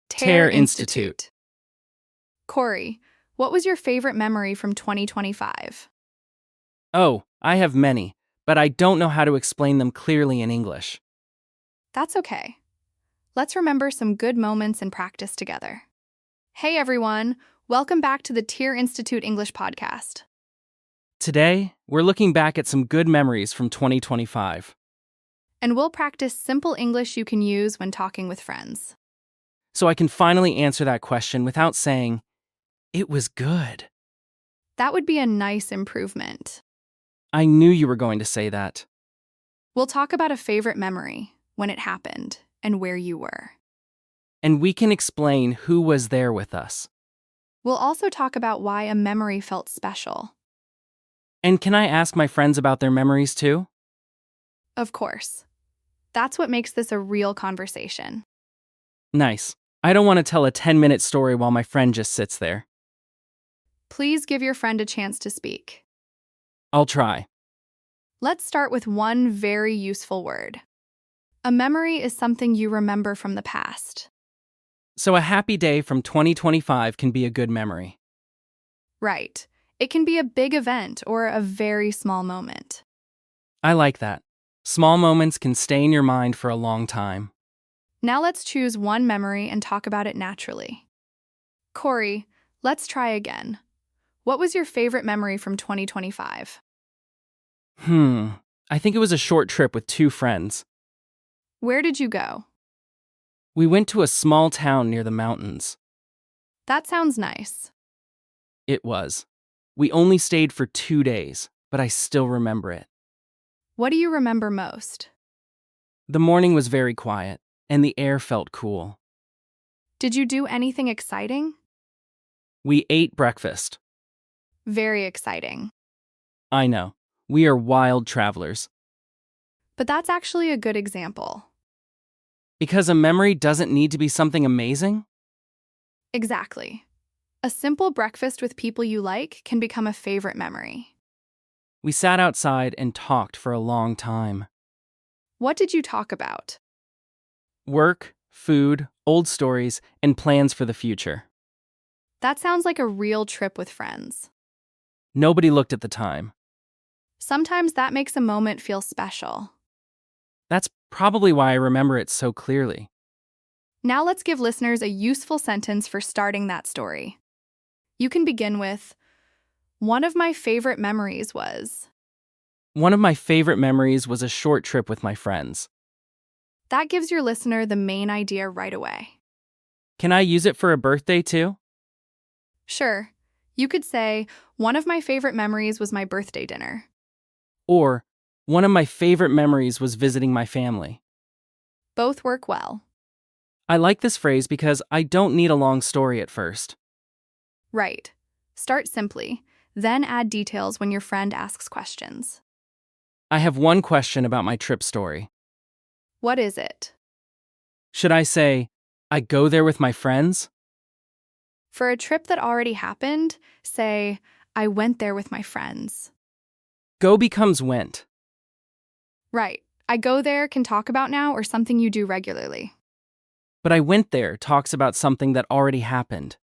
Tear Institute. Corey, what was your favorite memory from 2025? Oh, I have many, but I don't know how to explain them clearly in English. That's okay. Let's remember some good moments and practice together. Hey everyone, welcome back to the Tear Institute English podcast. Today, we're looking back at some good memories from 2025. And we'll practice simple English you can use when talking with friends. So I can finally answer that question without saying, "It was good." That would be a nice improvement. I knew you were going to say that. We'll talk about a favorite memory, when it happened, and where you were. And we can explain who was there with us. We'll also talk about why a memory felt special. And can I ask my friends about their memories too? Of course. That's what makes this a real conversation. Nice. I don't want to tell a 10-minute story while my friend just sits there. Please give your friend a chance to speak. I'll try. Let's start with one very useful word. A memory is something you remember from the past. So a happy day from 2025 can be a good memory. Right. It can be a big event or a very small moment. I like that. Small moments can stay in your mind for a long time. Now let's choose one memory and talk about it naturally. Corey, let's try again. What was your favorite memory from 2025? I think it was a short trip with two friends. Where did you go? We went to a small town near the mountains. That sounds nice. It was. We only stayed for 2 days, but I still remember it. What do you remember most? The morning was very quiet, and the air felt cool. Did you do anything exciting? We ate breakfast. Very exciting. I know. We are wild travelers. But that's actually a good example. Because a memory doesn't need to be something amazing? Exactly. A simple breakfast with people you like can become a favorite memory. We sat outside and talked for a long time. What did you talk about? Work, food, old stories, and plans for the future. That sounds like a real trip with friends. Nobody looked at the time. Sometimes that makes a moment feel special. That's probably why I remember it so clearly. Now let's give listeners a useful sentence for starting that story. You can begin with, "One of my favorite memories was..." One of my favorite memories was a short trip with my friends. That gives your listener the main idea right away. Can I use it for a birthday too? Sure, you could say, "One of my favorite memories was my birthday dinner." Or, one of my favorite memories was visiting my family. Both work well. I like this phrase because I don't need a long story at first. Right. Start simply, then add details when your friend asks questions. I have one question about my trip story. What is it? Should I say, I go there with my friends? For a trip that already happened, say, "I went there with my friends." Go becomes went. Right. "I go there" can talk about now or something you do regularly. But I went there talks about something that already happened.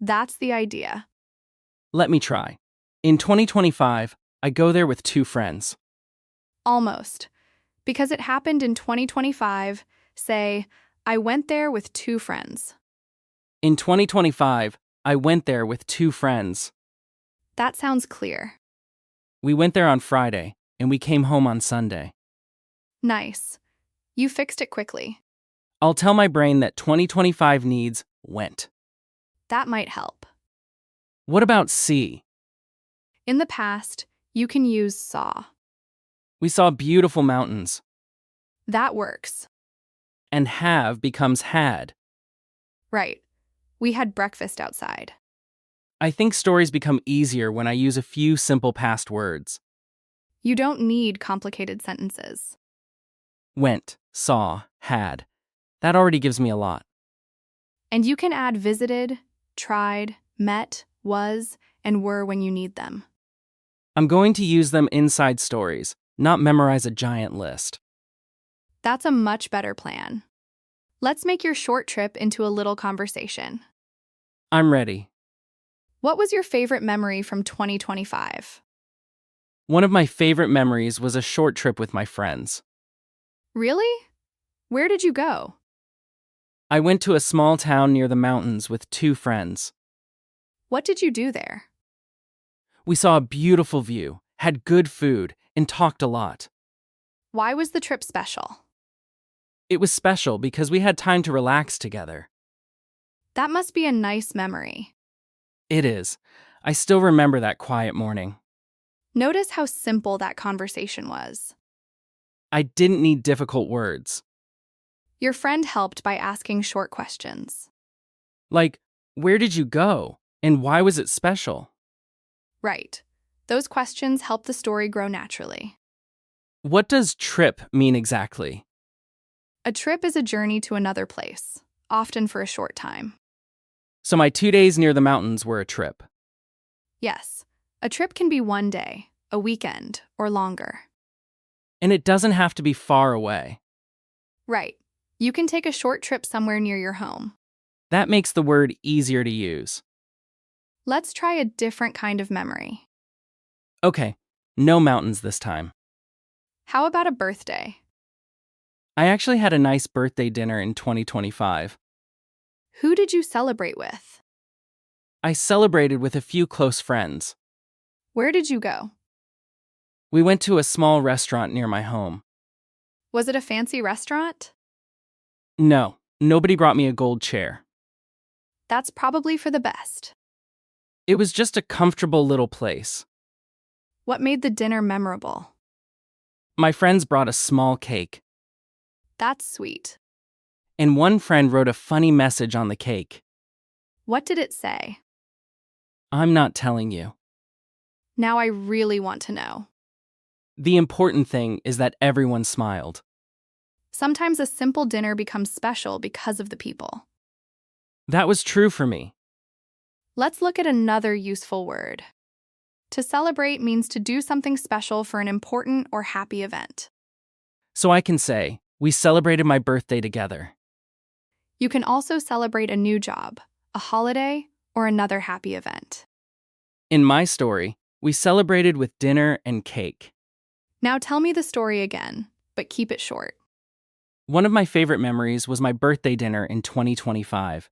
That's the idea. Let me try. In 2025, I go there with two friends. Almost. Because it happened in 2025, say, "I went there with two friends." In 2025, I went there with two friends. That sounds clear. We went there on Friday, and we came home on Sunday. Nice. You fixed it quickly. I'll tell my brain that 2025 needs went. That might help. What about see? In the past, you can use saw. We saw beautiful mountains. That works. And have becomes had. Right. We had breakfast outside. I think stories become easier when I use a few simple past words. You don't need complicated sentences. Went, saw, had. That already gives me a lot. And you can add visited, tried, met, was, and were when you need them. I'm going to use them inside stories, not memorize a giant list. That's a much better plan. Let's make your short trip into a little conversation. I'm ready. What was your favorite memory from 2025? One of my favorite memories was a short trip with my friends. Really? Where did you go? I went to a small town near the mountains with two friends. What did you do there? We saw a beautiful view, had good food, and talked a lot. Why was the trip special? It was special because we had time to relax together. That must be a nice memory. It is. I still remember that quiet morning. Notice how simple that conversation was. I didn't need difficult words. Your friend helped by asking short questions. Like, where did you go? And why was it special? Right. Those questions help the story grow naturally. What does trip mean exactly? A trip is a journey to another place, often for a short time. So my 2 days near the mountains were a trip. Yes, a trip can be one day, a weekend, or longer. And it doesn't have to be far away. Right. You can take a short trip somewhere near your home. That makes the word easier to use. Let's try a different kind of memory. Okay, no mountains this time. How about a birthday? I actually had a nice birthday dinner in 2025. Who did you celebrate with? I celebrated with a few close friends. Where did you go? We went to a small restaurant near my home. Was it a fancy restaurant? No, nobody brought me a gold chair. That's probably for the best. It was just a comfortable little place. What made the dinner memorable? My friends brought a small cake, That's sweet. and one friend wrote a funny message on the cake. What did it say? I'm not telling you. Now I really want to know. The important thing is that everyone smiled. Sometimes a simple dinner becomes special because of the people. That was true for me. Let's look at another useful word. To celebrate means to do something special for an important or happy event. So I can say, we celebrated my birthday together. You can also celebrate a new job, a holiday, or another happy event. In my story, we celebrated with dinner and cake. Now tell me the story again, but keep it short. One of my favorite memories was my birthday dinner in 2025.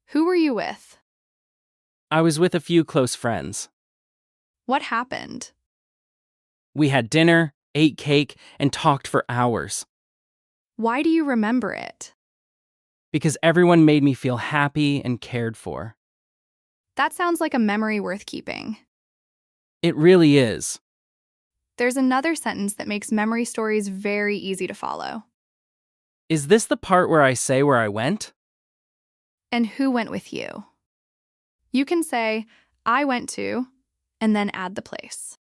Who were you with? I was with a few close friends. What happened? We had dinner, ate cake, and talked for hours. Why do you remember it? Because everyone made me feel happy and cared for. That sounds like a memory worth keeping. It really is. There's another sentence that makes memory stories very easy to follow. Is this the part where I say where I went? And who went with you? You can say, I went to, and then add the place.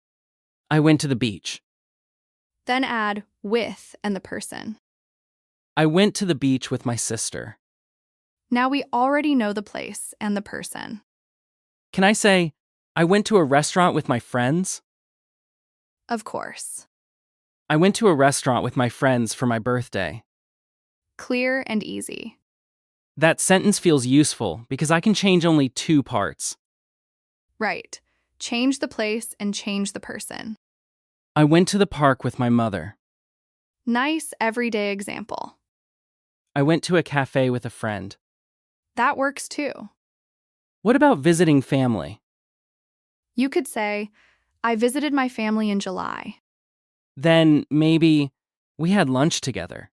I went to the beach. Then add with and the person. I went to the beach with my sister. Now we already know the place and the person. Can I say, I went to a restaurant with my friends? Of course. I went to a restaurant with my friends for my birthday. Clear and easy. That sentence feels useful because I can change only 2 parts. Right. Change the place and change the person. I went to the park with my mother. Nice everyday example. I went to a cafe with a friend. That works too. What about visiting family? You could say, I visited my family in July. Then maybe we had lunch together.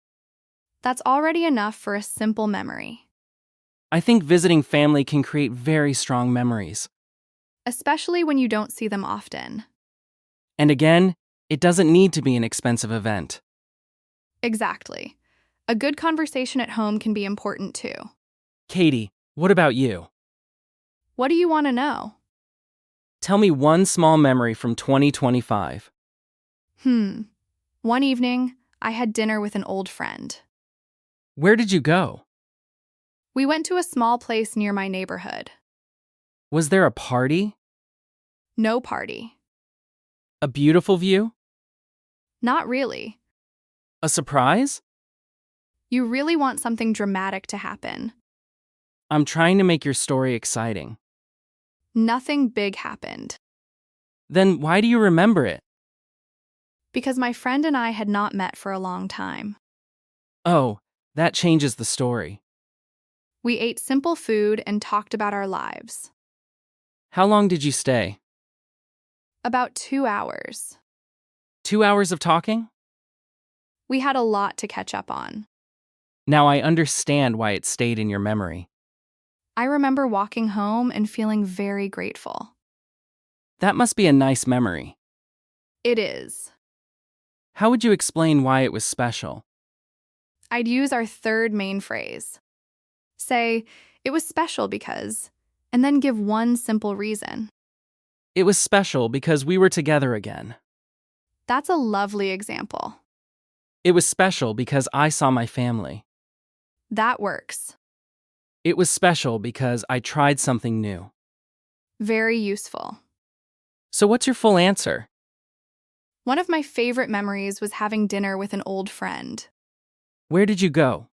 That's already enough for a simple memory, I think visiting family can create very strong memories. especially when you don't see them often. And again, it doesn't need to be an expensive event. Exactly. A good conversation at home can be important too. Katie, what about you? What do you want to know? Tell me one small memory from 2025. One evening, I had dinner with an old friend. Where did you go? We went to a small place near my neighborhood. Was there a party? No party. A beautiful view? Not really. A surprise? You really want something dramatic to happen. I'm trying to make your story exciting. Nothing big happened. Then why do you remember it? Because my friend and I had not met for a long time. Oh, that changes the story. We ate simple food and talked about our lives. How long did you stay? About 2 hours. 2 hours of talking? We had a lot to catch up on. Now I understand why it stayed in your memory. I remember walking home and feeling very grateful. That must be a nice memory. It is. How would you explain why it was special? I'd use our third main phrase. Say, it was special because, and then give one simple reason. It was special because we were together again. That's a lovely example. It was special because I saw my family. That works. It was special because I tried something new. Very useful. So what's your full answer? One of my favorite memories was having dinner with an old friend. Where did you go?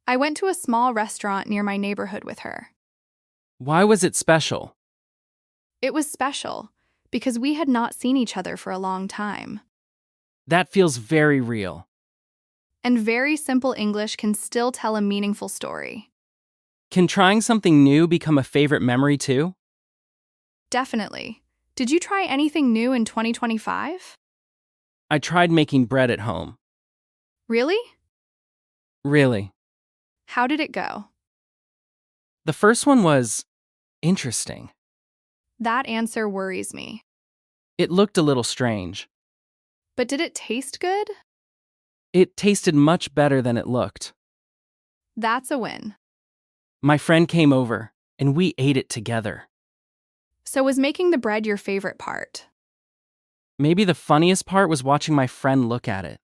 I went to a small restaurant near my neighborhood with her. Why was it special? It was special because we had not seen each other for a long time. That feels very real. And very simple English can still tell a meaningful story. Can trying something new become a favorite memory too? Definitely. Did you try anything new in 2025? I tried making bread at home. Really? Really. How did it go? The first one was interesting. That answer worries me. It looked a little strange. But did it taste good? It tasted much better than it looked. That's a win. My friend came over, and we ate it together. So was making the bread your favorite part? Maybe the funniest part was watching my friend look at it.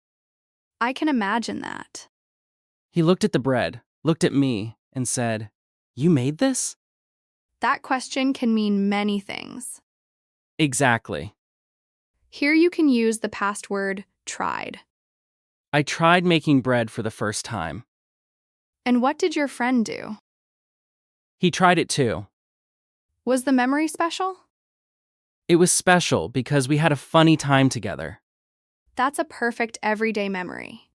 I can imagine that. He looked at the bread, looked at me, and said, "You made this?" That question can mean many things. Exactly. Here you can use the past word tried. I tried making bread for the first time. And what did your friend do? He tried it too. Was the memory special? It was special because we had a funny time together. That's a perfect everyday memory.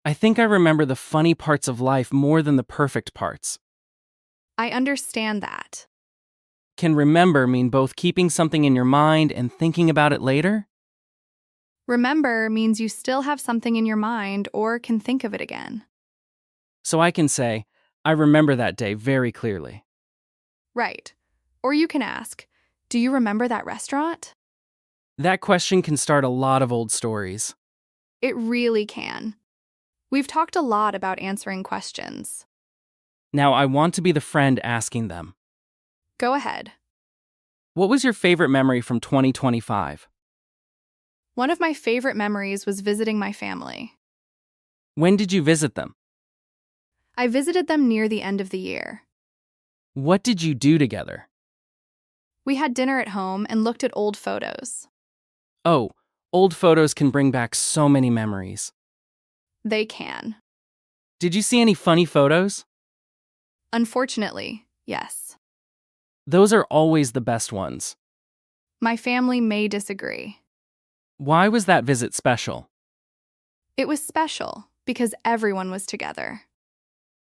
I think I remember the funny parts of life more than the perfect parts. I understand that. Can remember mean both keeping something in your mind and thinking about it later? Remember means you still have something in your mind or can think of it again. So I can say, I remember that day very clearly. Right. Or you can ask, do you remember that restaurant? That question can start a lot of old stories. It really can. We've talked a lot about answering questions. Now I want to be the friend asking them. Go ahead. What was your favorite memory from 2025? One of my favorite memories was visiting my family. When did you visit them? I visited them near the end of the year. What did you do together? We had dinner at home and looked at old photos. Oh, old photos can bring back so many memories. They can. Did you see any funny photos? Unfortunately, yes. Those are always the best ones. My family may disagree. Why was that visit special? It was special because everyone was together.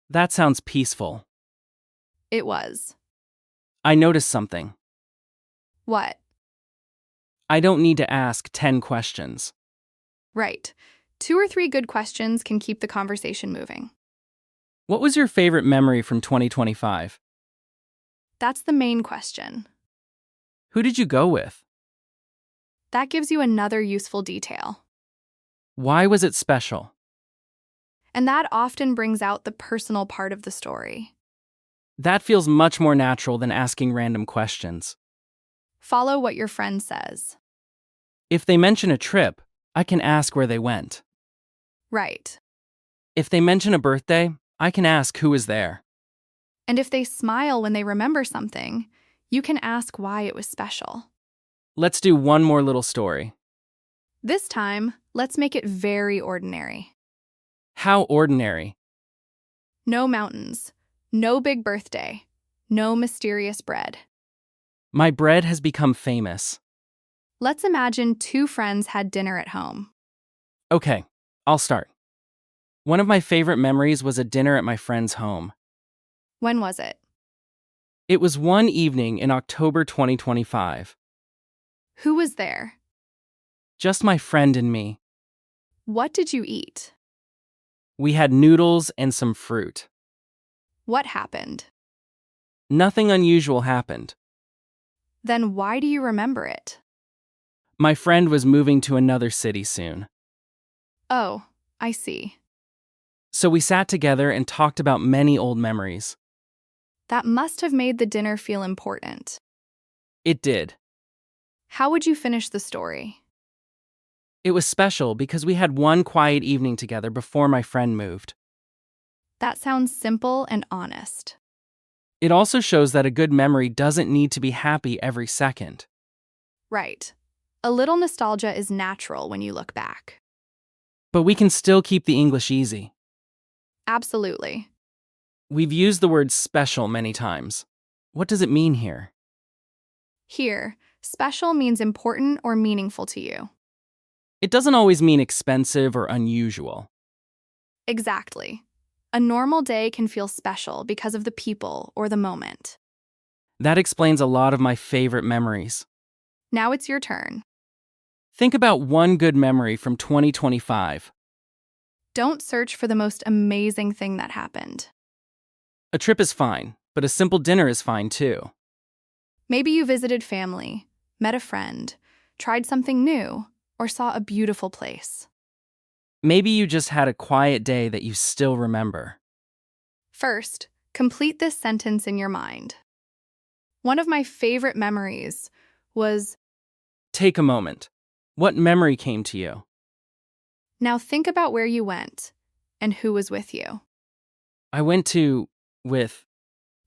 That sounds peaceful. It was. I noticed something. What? I don't need to ask 10 questions. Right. 2 or 3 good questions can keep the conversation moving. What was your favorite memory from 2025? That's the main question. Who did you go with? That gives you another useful detail. Why was it special? And that often brings out the personal part of the story. That feels much more natural than asking random questions. Follow what your friend says. If they mention a trip, I can ask where they went. Right. If they mention a birthday, I can ask who was there. And if they smile when they remember something, you can ask why it was special. Let's do one more little story. This time, let's make it very ordinary. How ordinary. No mountains, no big birthday, no mysterious bread. My bread has become famous. Let's imagine two friends had dinner at home. Okay, I'll start. One of my favorite memories was a dinner at my friend's home. When was it? It was one evening in October 2025. Who was there? Just my friend and me. What did you eat? We had noodles and some fruit. What happened? Nothing unusual happened. Then why do you remember it? My friend was moving to another city soon. Oh, I see. So we sat together and talked about many old memories. That must have made the dinner feel important. It did. How would you finish the story? It was special because we had one quiet evening together before my friend moved. That sounds simple and honest. It also shows that a good memory doesn't need to be happy every second. Right. A little nostalgia is natural when you look back. But we can still keep the English easy. Absolutely. We've used the word special many times. What does it mean here? Here, special means important or meaningful to you. It doesn't always mean expensive or unusual. Exactly. A normal day can feel special because of the people or the moment. That explains a lot of my favorite memories. Now it's your turn. Think about one good memory from 2025. Don't search for the most amazing thing that happened. A trip is fine, but a simple dinner is fine too. Maybe you visited family, met a friend, tried something new, or saw a beautiful place. Maybe you just had a quiet day that you still remember. First, complete this sentence in your mind. One of my favorite memories was. Take a moment. What memory came to you? Now think about where you went and who was with you. I went with.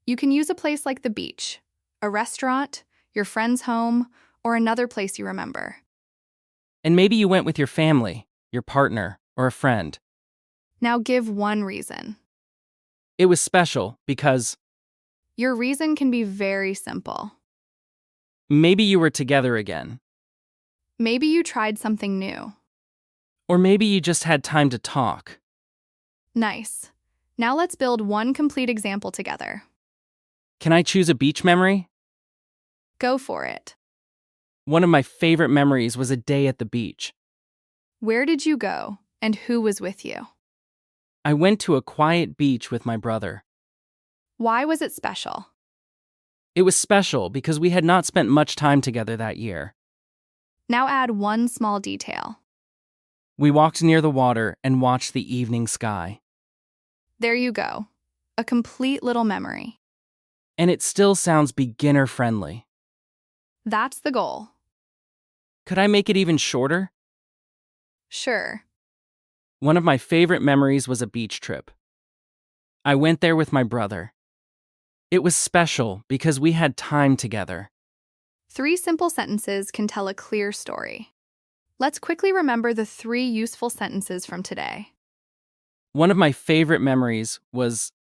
You can use a place like the beach, a restaurant, your friend's home, or another place you remember. And maybe you went with your family, your partner, or a friend. Now give one reason. It was special because Your reason can be very simple. maybe you were together again. Maybe you tried something new. Or maybe you just had time to talk. Nice. Now let's build one complete example together. Can I choose a beach memory? Go for it. One of my favorite memories was a day at the beach. Where did you go and who was with you? I went to a quiet beach with my brother. Why was it special? It was special because we had not spent much time together that year. Now add one small detail. We walked near the water and watched the evening sky. There you go. A complete little memory. And it still sounds beginner-friendly. That's the goal. Could I make it even shorter? Sure. One of my favorite memories was a beach trip. I went there with my brother. It was special because we had time together. 3 simple sentences can tell a clear story. Let's quickly remember the 3 useful sentences from today. One of my favorite memories was,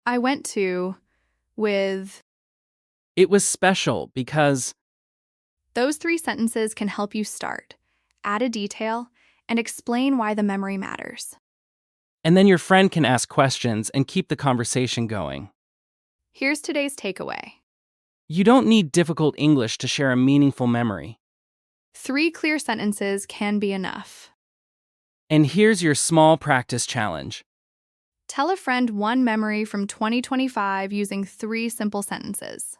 I went to, with. it was special because, Those 3 sentences can help you start, add a detail, and explain why the memory matters. and then your friend can ask questions and keep the conversation going. Here's today's takeaway. You don't need difficult English to share a meaningful memory. 3 clear sentences can be enough. And here's your small practice challenge. Tell a friend one memory from 2025 using 3 simple sentences.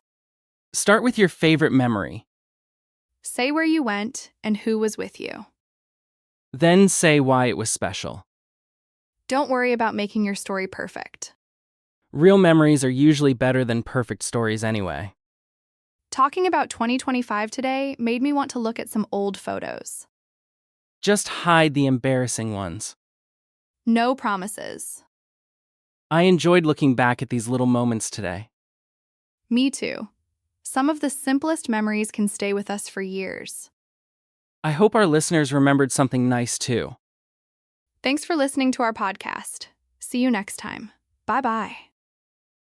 Start with your favorite memory. Say where you went and who was with you. Then say why it was special. Don't worry about making your story perfect. Real memories are usually better than perfect stories anyway. Talking about 2025 today made me want to look at some old photos. Just hide the embarrassing ones. No promises. I enjoyed looking back at these little moments today. Me too. Some of the simplest memories can stay with us for years. I hope our listeners remembered something nice too. Thanks for listening to our podcast. See you next time. Bye-bye.